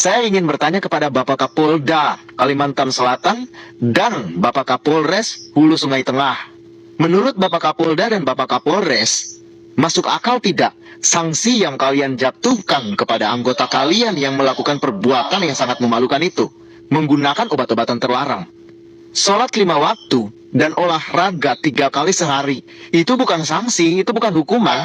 Saya ingin bertanya kepada Bapak Kapolda Kalimantan Selatan dan Bapak Kapolres Hulu Sungai Tengah. Menurut Bapak Kapolda dan Bapak Kapolres, masuk akal tidak sanksi yang kalian jatuhkan kepada anggota kalian yang melakukan perbuatan yang sangat memalukan itu, menggunakan obat-obatan terlarang? Sholat 5 waktu dan olahraga 3 kali sehari, itu bukan sanksi, itu bukan hukuman.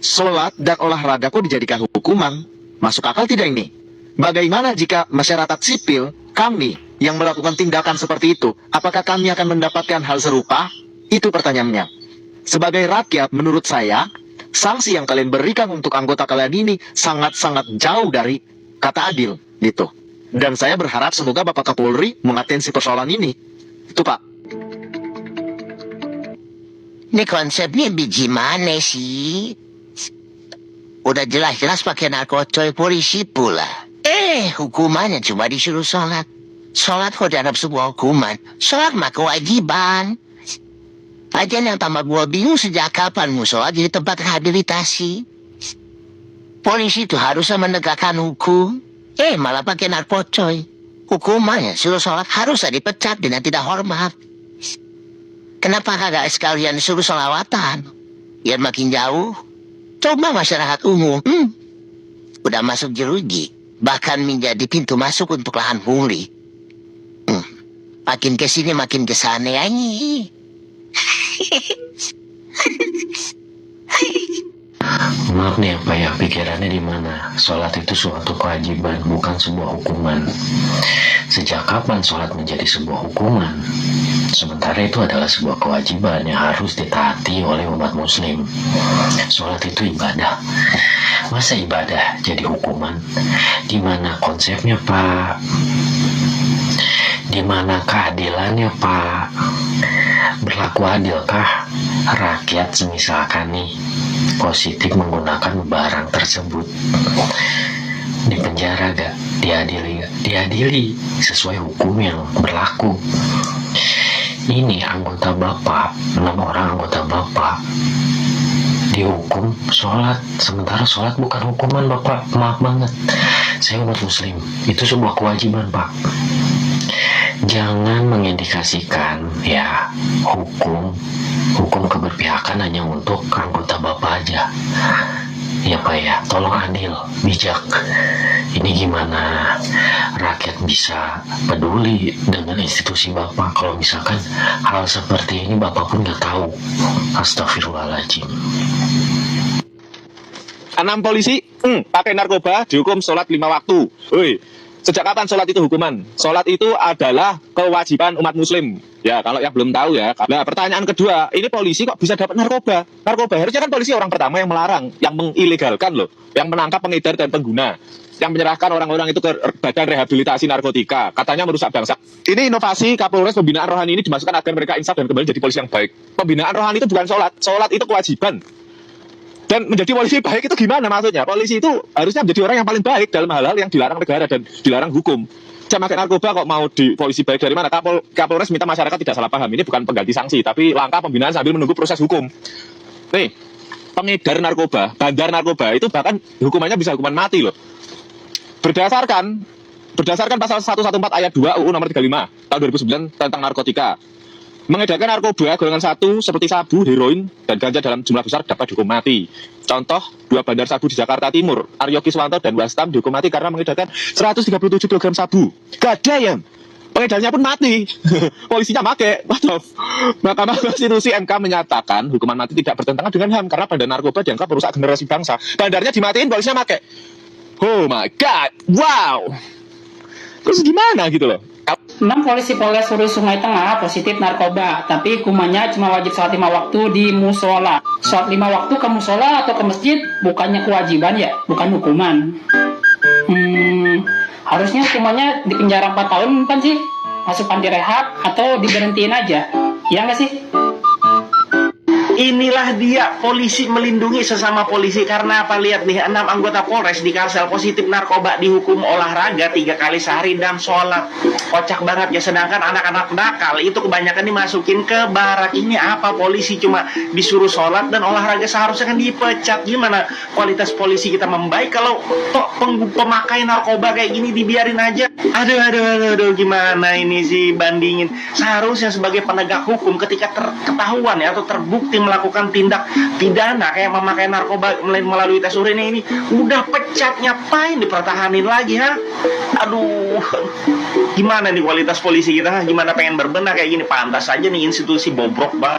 Sholat dan olahraga kok dijadikan hukuman? Masuk akal tidak ini? Bagaimana jika masyarakat sipil, kami yang melakukan tindakan seperti itu, apakah kami akan mendapatkan hal serupa? Itu pertanyaannya. Sebagai rakyat, menurut saya, sanksi yang kalian berikan untuk anggota kalian ini sangat-sangat jauh dari kata adil, gitu. Dan saya berharap semoga Bapak Kapolri mengatensi persoalan ini. Itu, Pak. Ini konsepnya bagaimana sih? Udah jelas-jelas pakai narkotik polisi pula. Hukumannya cuma disuruh sholat. Sholat kok dianggap sebuah hukuman. Sholat mah kewajiban. Aja yang tambah gua bingung sejak kapan sholat jadi tempat rehabilitasi. Polisi itu harusnya menegakkan hukum. Malah pakai narkotik. Hukumannya suruh sholat harusnya dipecat dengan tidak hormat. Kenapa kagak sekalian disuruh sholawatan? Biar makin jauh. Coba masyarakat umum. Udah masuk jeruji. Bahkan menjadi pintu masuk untuk lahan pungli. Makin kesini makin kesana ya. Maaf nih Pak ya, pikirannya di mana? Sholat itu suatu kewajiban, bukan sebuah hukuman. Sejak kapan sholat menjadi sebuah hukuman? Sementara itu adalah sebuah kewajiban yang harus ditaati oleh umat muslim. Sholat itu ibadah. Masa ibadah jadi hukuman? Di mana konsepnya, Pak? Di mana keadilannya, Pak? Berlaku adilkah rakyat semisalkan nih positif menggunakan barang tersebut? Di penjara gak? Diadili gak? Diadili sesuai hukum yang berlaku. Ini anggota Bapak, 6 orang anggota Bapak dihukum sholat, sementara sholat bukan hukuman Bapak. Maaf banget, saya umat muslim, itu sebuah kewajiban Pak. Jangan mengindikasikan ya hukum keberpihakan hanya untuk anggota Bapak aja. Ya Pak ya, tolong adil, bijak. Ini gimana rakyat bisa peduli dengan institusi Bapak kalau misalkan hal seperti ini Bapak pun nggak tahu. Astagfirullahaladzim. 6 polisi pakai narkoba dihukum sholat 5 waktu. Woi, sejak kapan sholat itu hukuman? Sholat itu adalah kewajiban umat muslim. Ya, kalau yang belum tahu ya. Nah, pertanyaan kedua, ini polisi kok bisa dapat narkoba? Narkoba harusnya kan polisi orang pertama yang melarang, yang mengilegalkan loh, yang menangkap pengedar dan pengguna, yang menyerahkan orang-orang itu ke badan rehabilitasi narkotika, katanya merusak bangsa. Ini inovasi Kapolres, pembinaan rohani ini dimasukkan agar mereka insaf dan kembali jadi polisi yang baik. Pembinaan rohani itu bukan sholat, sholat itu kewajiban. Dan menjadi polisi baik itu gimana maksudnya? Polisi itu harusnya menjadi orang yang paling baik dalam hal-hal yang dilarang negara dan dilarang hukum. Jam pakai narkoba kok mau di polisi baik dari mana? Kapolres minta masyarakat tidak salah paham. Ini bukan pengganti sanksi, tapi langkah pembinaan sambil menunggu proses hukum. Nih, pengedar narkoba, bandar narkoba itu bahkan hukumannya bisa hukuman mati loh. Berdasarkan pasal 114 ayat 2 UU nomor 35 tahun 2009 tentang narkotika. Mengedarkan narkoba golongan 1 seperti sabu, heroin, dan ganja dalam jumlah besar dapat dihukum mati. Contoh, 2 bandar sabu di Jakarta Timur, Aryo Kiswanto dan Wastam dihukum mati karena mengedarkan 137 kg sabu. Gadayam, pengedarnya pun mati. Polisinya make. Mahkamah Konstitusi MK menyatakan hukuman mati tidak bertentangan dengan HAM karena bandar narkoba dianggap merusak generasi bangsa. Bandarnya dimatiin, polisinya make. Oh my god, wow. Terus gimana gitu loh? 6 polisi Polres Hulu Sungai Tengah positif narkoba, tapi hukumannya cuma wajib sholat 5 waktu di musola. Sholat 5 waktu ke musola atau ke masjid bukannya kewajiban ya, bukan hukuman. Harusnya hukumannya di penjara 4 tahun kan sih? Masuk panti rehab atau diberhentiin aja, ya nggak sih? Inilah dia polisi melindungi sesama polisi. Karena apa? Lihat nih, 6 anggota Polres di Kalsel positif narkoba dihukum olahraga 3 kali sehari dan sholat. Kocak banget ya. Sedangkan anak-anak nakal itu kebanyakan dimasukin ke barak. Ini apa? Polisi cuma disuruh sholat dan olahraga, seharusnya kan dipecat. Gimana kualitas polisi kita membaik kalau pemakai narkoba kayak gini dibiarin aja? Aduh, gimana ini sih bandingin? Seharusnya sebagai penegak hukum ketika ketahuan ya atau terbukti melakukan tindak pidana kayak memakai narkoba melalui tes urin ini udah pecat, ngapain dipertahanin lagi, ha? Aduh, gimana nih kualitas polisi kita? Gimana pengen berbenah kayak gini? Pantas aja nih institusi bobrok banget.